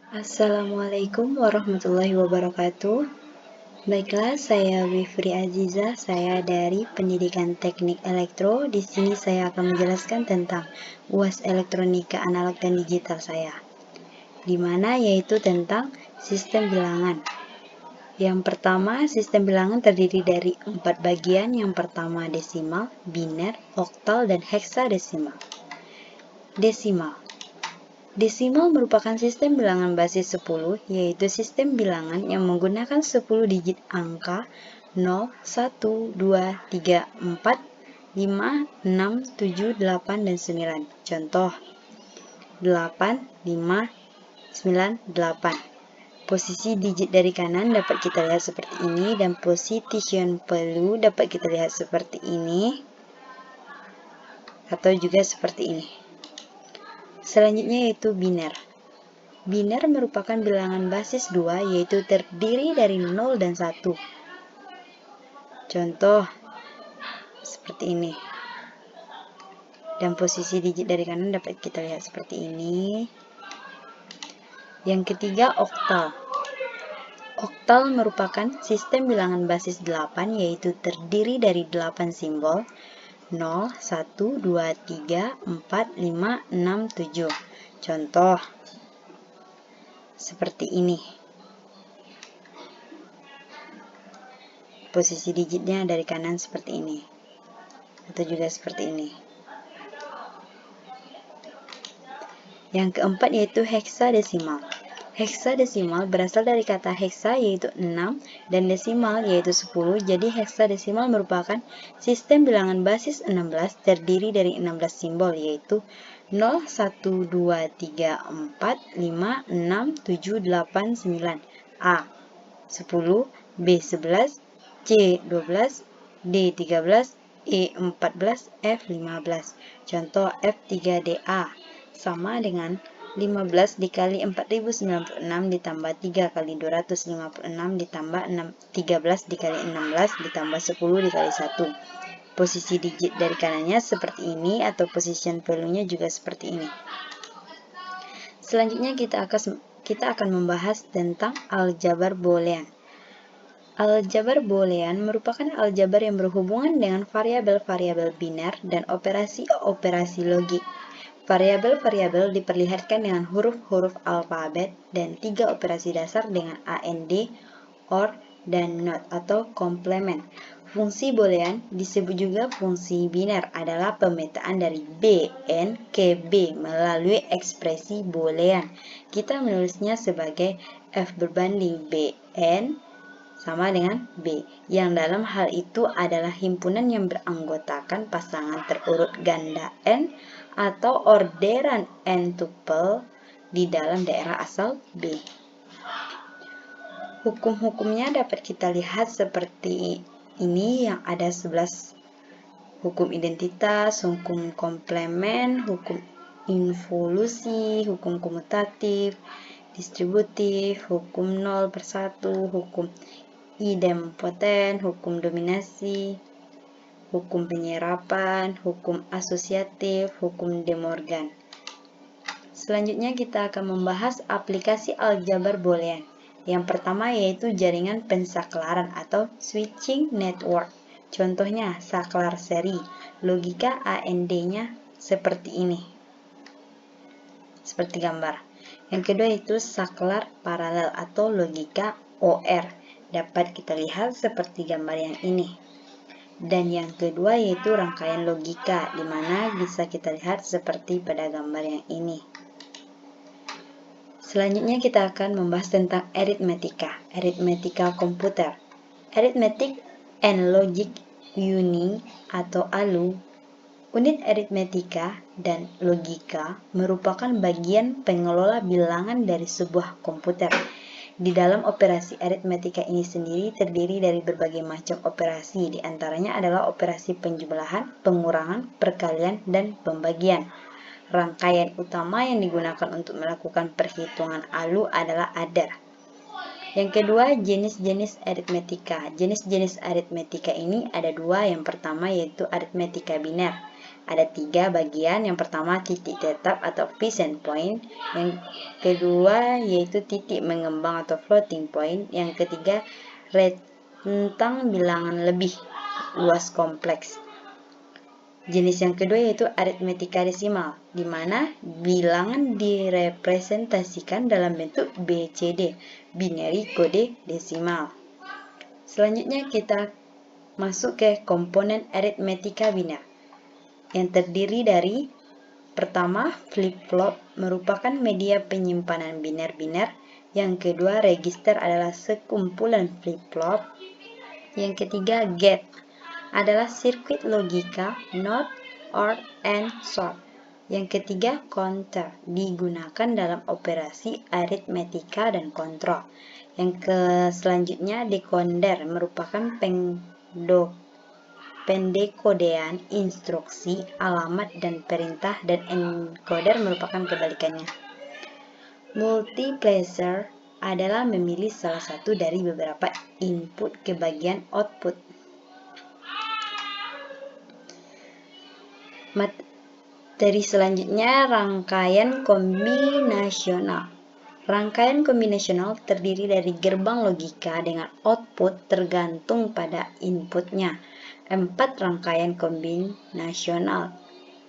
Assalamualaikum warahmatullahi wabarakatuh. Baiklah, saya Wifri Aziza, saya dari Pendidikan Teknik Elektro. Di sini saya akan menjelaskan tentang UAS Elektronika Analog dan Digital saya, di mana yaitu tentang sistem bilangan. Yang pertama, sistem bilangan terdiri dari 4 bagian. Yang pertama desimal, biner, oktal, dan heksadesimal. Desimal. Desimal merupakan sistem bilangan basis 10, yaitu sistem bilangan yang menggunakan 10 digit angka 0, 1, 2, 3, 4, 5, 6, 7, 8, dan 9. Contoh 8, 5, 9, 8. Posisi digit dari kanan dapat kita lihat seperti ini, dan position value dapat kita lihat seperti ini, atau juga seperti ini. Selanjutnya yaitu biner. Biner merupakan bilangan basis 2, yaitu terdiri dari 0 dan 1. Contoh, seperti ini. Dan posisi digit dari kanan dapat kita lihat seperti ini. Yang ketiga, oktal. Oktal merupakan sistem bilangan basis 8, yaitu terdiri dari 8 simbol. 0, 1, 2, 3, 4, 5, 6, 7. Contoh, seperti ini. Posisi digitnya dari kanan seperti ini, atau juga seperti ini. Yang keempat yaitu heksadesimal. Heksadesimal berasal dari kata heksa yaitu 6 dan desimal yaitu 10. Jadi heksadesimal merupakan sistem bilangan basis 16 terdiri dari 16 simbol yaitu 0, 1, 2, 3, 4, 5, 6, 7, 8, 9. A 10, B 11, C 12, D 13, E 14, F 15. Contoh F3DA sama dengan 15 dikali 4096 ditambah 3 kali 256 ditambah 13 dikali 16 ditambah 10 dikali 1. Posisi digit dari kanannya seperti ini, atau position value-nya juga seperti ini. Selanjutnya kita akan membahas tentang aljabar boolean. Aljabar boolean merupakan aljabar yang berhubungan dengan variabel-variabel biner dan operasi-operasi logik. Variabel-variabel diperlihatkan dengan huruf-huruf alfabet dan 3 operasi dasar dengan AND, OR, dan NOT atau komplement. Fungsi boolean disebut juga fungsi biner adalah pemetaan dari Bn ke B melalui ekspresi boolean. Kita menulisnya sebagai F berbanding Bn sama dengan B, yang dalam hal itu adalah himpunan yang beranggotakan pasangan terurut ganda N atau orderan N tuple di dalam daerah asal B. Hukum-hukumnya dapat kita lihat seperti ini, yang ada 11 hukum identitas, hukum komplement, hukum involusi, hukum komutatif, distributif, hukum 0/1, hukum idempoten, hukum dominasi, hukum penyerapan, hukum asosiatif, hukum De Morgan. Selanjutnya kita akan membahas aplikasi aljabar boolean. Yang pertama yaitu jaringan pensaklaran atau switching network. Contohnya saklar seri. Logika AND-nya seperti ini. Seperti gambar. Yang kedua yaitu saklar paralel atau logika OR. Dapat kita lihat seperti gambar yang ini. Dan yang kedua yaitu rangkaian logika, di mana bisa kita lihat seperti pada gambar yang ini. Selanjutnya kita akan membahas tentang aritmetika komputer. Arithmetic and Logic Unit atau ALU, unit aritmetika dan logika merupakan bagian pengelola bilangan dari sebuah komputer. Di dalam operasi aritmetika ini sendiri terdiri dari berbagai macam operasi, di antaranya adalah operasi penjumlahan, pengurangan, perkalian, dan pembagian. Rangkaian utama yang digunakan untuk melakukan perhitungan ALU adalah adder. Yang kedua, jenis-jenis aritmetika. Jenis-jenis aritmetika ini ada dua. Yang pertama yaitu aritmetika biner. Ada 3 bagian. Yang pertama titik tetap atau fixed point. Yang kedua yaitu titik mengembang atau floating point. Yang ketiga rentang bilangan lebih luas kompleks. Jenis yang kedua yaitu aritmetika desimal, di mana bilangan direpresentasikan dalam bentuk BCD, binary kode desimal. Selanjutnya kita masuk ke komponen aritmetika biner, yang terdiri dari pertama, flip-flop merupakan media penyimpanan biner-biner. Yang kedua, register adalah sekumpulan flip-flop. Yang ketiga, gate adalah sirkuit logika, NOT, OR, AND, SOR. Yang ketiga, counter digunakan dalam operasi aritmetika dan kontrol. Yang selanjutnya, decoder merupakan pendekodean instruksi, alamat, dan perintah, dan encoder merupakan kebalikannya. Multiplexer adalah memilih salah satu dari beberapa input ke bagian output. Materi selanjutnya, rangkaian kombinasional. Rangkaian kombinasional terdiri dari gerbang logika dengan output tergantung pada inputnya. 4 rangkaian kombinasional.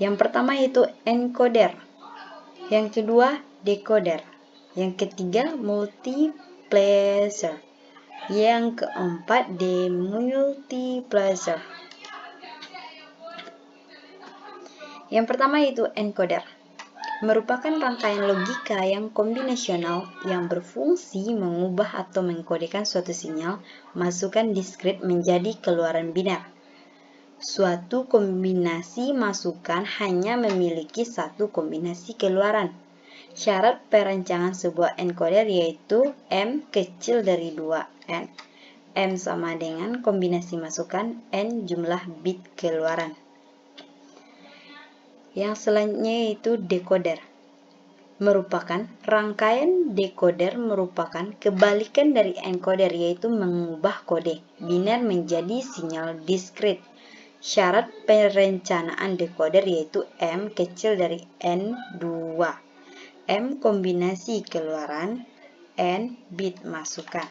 Yang pertama yaitu encoder. Yang kedua, decoder. Yang ketiga, multiplexer. Yang keempat, demultiplexer. Yang pertama yaitu encoder. Merupakan rangkaian logika yang kombinasional yang berfungsi mengubah atau mengkodekan suatu sinyal masukan diskrit menjadi keluaran biner. Suatu kombinasi masukan hanya memiliki satu kombinasi keluaran. Syarat perancangan sebuah encoder yaitu M kecil dari 2N. M sama dengan kombinasi masukan N jumlah bit keluaran. Yang selanjutnya yaitu decoder. Merupakan rangkaian decoder merupakan kebalikan dari encoder yaitu mengubah kode biner menjadi sinyal diskrit. Syarat perencanaan decoder yaitu M kecil dari N2. M kombinasi keluaran, N bit masukan.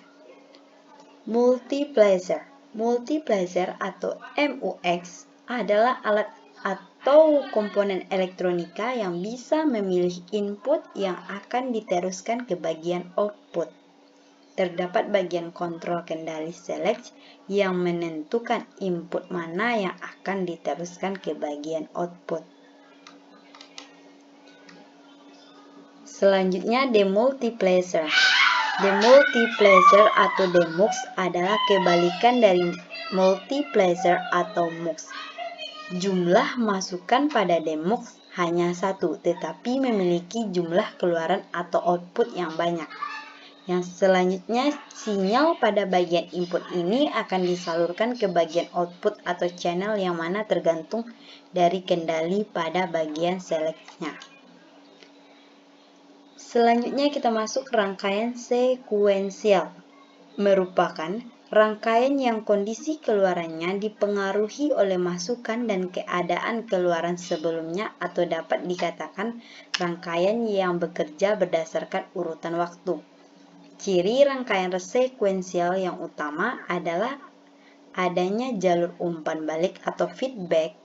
Multiplexer. Multiplexer atau MUX adalah alat atau komponen elektronika yang bisa memilih input yang akan diteruskan ke bagian output. Terdapat bagian kontrol kendali select yang menentukan input mana yang akan diteruskan ke bagian output. Selanjutnya, demultiplexer. Demultiplexer atau demux adalah kebalikan dari multiplexer atau mux. Jumlah masukan pada demux hanya satu, tetapi memiliki jumlah keluaran atau output yang banyak. Yang selanjutnya, sinyal pada bagian input ini akan disalurkan ke bagian output atau channel yang mana tergantung dari kendali pada bagian select-nya. Selanjutnya kita masuk rangkaian sekuensial. Merupakan rangkaian yang kondisi keluarannya dipengaruhi oleh masukan dan keadaan keluaran sebelumnya atau dapat dikatakan rangkaian yang bekerja berdasarkan urutan waktu. Ciri rangkaian sekuensial yang utama adalah adanya jalur umpan balik atau feedback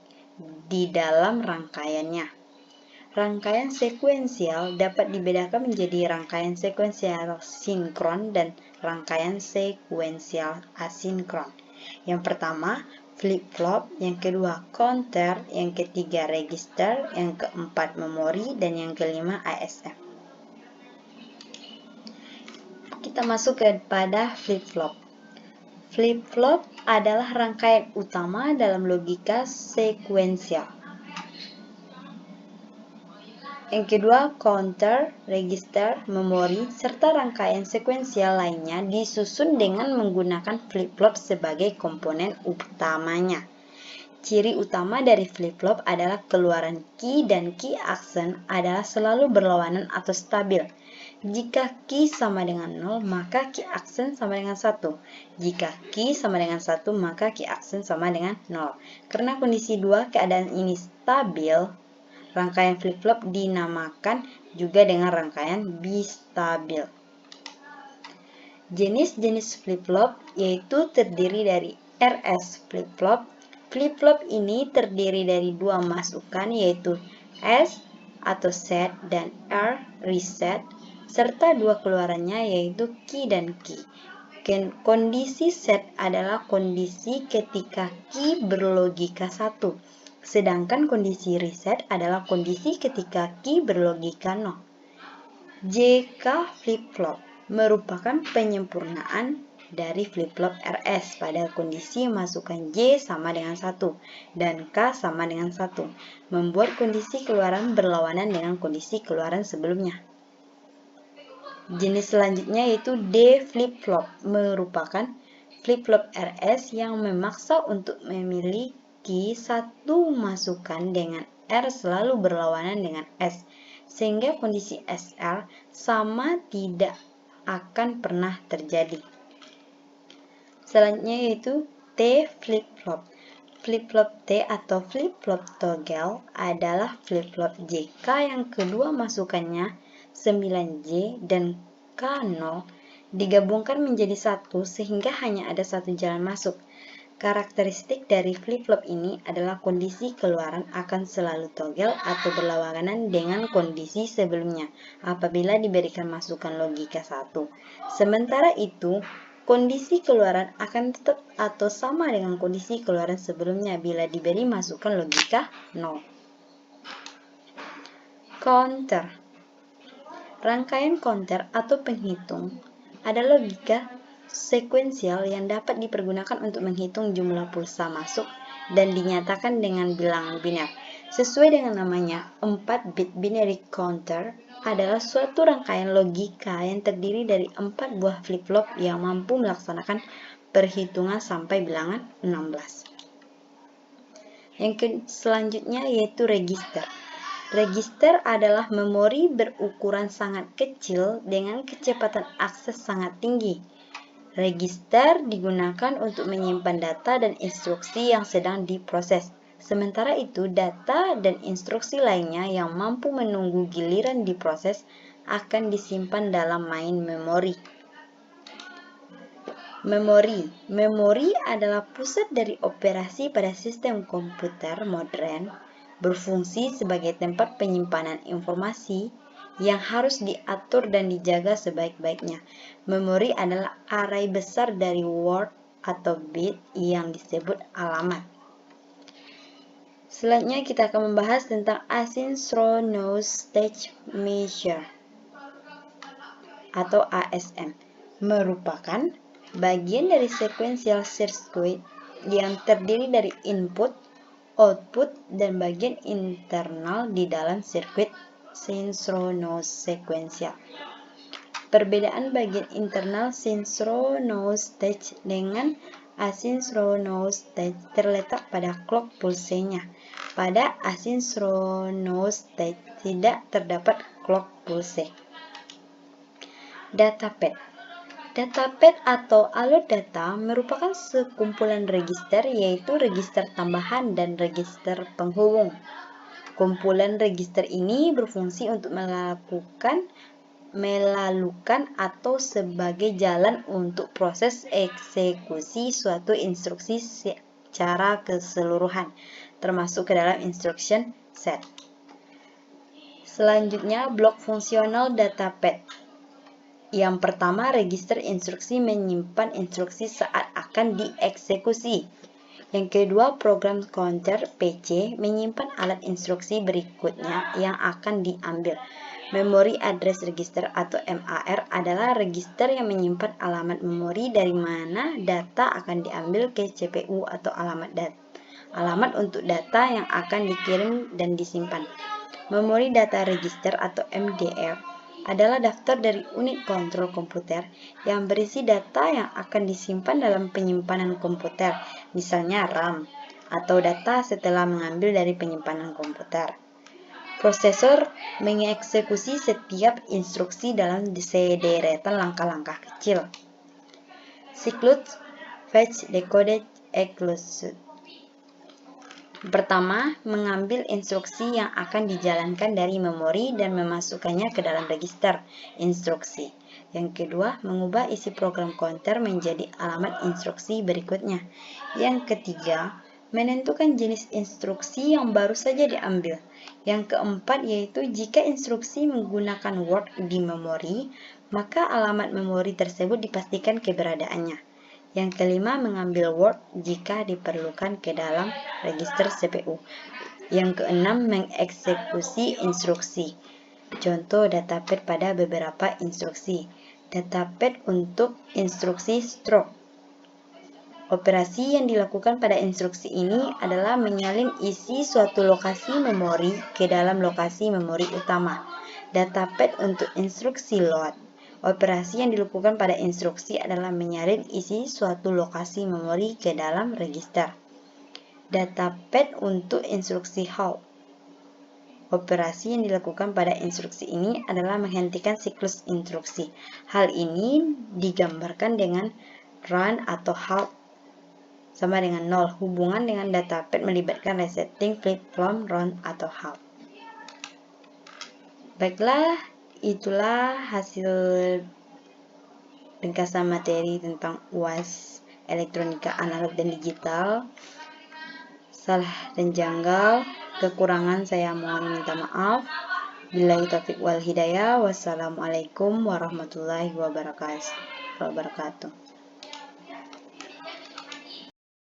di dalam rangkaiannya. Rangkaian sekuensial dapat dibedakan menjadi rangkaian sekuensial sinkron dan rangkaian sekuensial asinkron. Yang pertama, flip-flop, yang kedua, counter, yang ketiga, register, yang keempat, memori, dan yang kelima, ASM. Kita masuk kepada flip-flop. Flip-flop adalah rangkaian utama dalam logika sekuensial. Yang kedua, counter, register, memori, serta rangkaian sekuensial lainnya disusun dengan menggunakan flip-flop sebagai komponen utamanya. Ciri utama dari flip-flop adalah keluaran key dan key action adalah selalu berlawanan atau stabil. Jika key sama dengan 0, maka key aksen sama dengan 1. Jika key sama dengan 1, maka key aksen sama dengan 0. Karena kondisi 2 keadaan ini stabil, rangkaian flip-flop dinamakan juga dengan rangkaian bistabil. Jenis-jenis flip-flop yaitu terdiri dari RS flip-flop. Flip-flop ini terdiri dari dua masukan yaitu S atau set dan R reset, serta dua keluarannya yaitu key dan key. Kondisi set adalah kondisi ketika key berlogika 1, sedangkan kondisi reset adalah kondisi ketika key berlogika 0. JK flip-flop merupakan penyempurnaan dari flip-flop RS pada kondisi masukan J sama dengan 1 dan K sama dengan 1, membuat kondisi keluaran berlawanan dengan kondisi keluaran sebelumnya. Jenis selanjutnya yaitu D flip-flop, merupakan flip-flop RS yang memaksa untuk memiliki satu masukan dengan R selalu berlawanan dengan S, sehingga kondisi SR sama tidak akan pernah terjadi. Selanjutnya yaitu T flip-flop. Flip-flop T atau flip-flop toggle adalah flip-flop JK yang kedua masukannya 9J dan K0 digabungkan menjadi satu sehingga hanya ada satu jalan masuk. Karakteristik dari flip-flop ini adalah kondisi keluaran akan selalu toggle atau berlawanan dengan kondisi sebelumnya apabila diberikan masukan logika 1. Sementara itu, kondisi keluaran akan tetap atau sama dengan kondisi keluaran sebelumnya bila diberi masukan logika 0. Counter. Rangkaian counter atau penghitung adalah logika sekuensial yang dapat dipergunakan untuk menghitung jumlah pulsa masuk dan dinyatakan dengan bilangan biner. Sesuai dengan namanya, 4-bit binary counter adalah suatu rangkaian logika yang terdiri dari 4 buah flip-flop yang mampu melaksanakan perhitungan sampai bilangan 16. Yang selanjutnya yaitu register. Register adalah memori berukuran sangat kecil dengan kecepatan akses sangat tinggi. Register digunakan untuk menyimpan data dan instruksi yang sedang diproses. Sementara itu, data dan instruksi lainnya yang mampu menunggu giliran diproses akan disimpan dalam main memori. Memori adalah pusat dari operasi pada sistem komputer modern, berfungsi sebagai tempat penyimpanan informasi yang harus diatur dan dijaga sebaik-baiknya. Memori adalah array besar dari word atau bit yang disebut alamat. Selanjutnya kita akan membahas tentang asynchronous state measure atau ASM, merupakan bagian dari sequential circuit yang terdiri dari input, output, dan bagian internal di dalam sirkuit synchronous sequential. Perbedaan bagian internal synchronous stage dengan asynchronous stage terletak pada clock pulsenya. Pada asynchronous stage tidak terdapat clock pulse. Datapad. Datapad atau alur data merupakan sekumpulan register yaitu register tambahan dan register penghubung. Kumpulan register ini berfungsi untuk melalukan atau sebagai jalan untuk proses eksekusi suatu instruksi secara keseluruhan, termasuk ke dalam instruction set. Selanjutnya, blok fungsional datapad. Yang pertama, register instruksi menyimpan instruksi saat akan dieksekusi. Yang kedua, program counter PC menyimpan alat instruksi berikutnya yang akan diambil. Memory address register atau MAR adalah register yang menyimpan alamat memori dari mana data akan diambil ke CPU atau alamat untuk data yang akan dikirim dan disimpan. Memory data register atau MDR adalah daftar dari unit kontrol komputer yang berisi data yang akan disimpan dalam penyimpanan komputer, misalnya RAM, atau data setelah mengambil dari penyimpanan komputer. Prosesor mengeksekusi setiap instruksi dalam sederetan langkah-langkah kecil. Siklus fetch, decode, execute. Pertama, mengambil instruksi yang akan dijalankan dari memori dan memasukkannya ke dalam register instruksi. Yang kedua, mengubah isi program counter menjadi alamat instruksi berikutnya. Yang ketiga, menentukan jenis instruksi yang baru saja diambil. Yang keempat yaitu jika instruksi menggunakan word di memori, maka alamat memori tersebut dipastikan keberadaannya. Yang kelima, mengambil word jika diperlukan ke dalam register CPU. Yang keenam, mengeksekusi instruksi. Contoh datapad pada beberapa instruksi. Datapad untuk instruksi stroke. Operasi yang dilakukan pada instruksi ini adalah menyalin isi suatu lokasi memori ke dalam lokasi memori utama. Datapad untuk instruksi load. Operasi yang dilakukan pada instruksi adalah menyalin isi suatu lokasi memori ke dalam register. Datapad untuk instruksi halt. Operasi yang dilakukan pada instruksi ini adalah menghentikan siklus instruksi. Hal ini digambarkan dengan run atau halt sama dengan 0. Hubungan dengan datapad melibatkan resetting flip-flop, run, atau halt. Baiklah, itulah hasil ringkasan materi tentang UAS elektronika analog dan digital. Salah dan janggal, kekurangan saya mohon minta maaf. Billahi taufiq wal hidayah. Wassalamualaikum warahmatullahi wabarakatuh.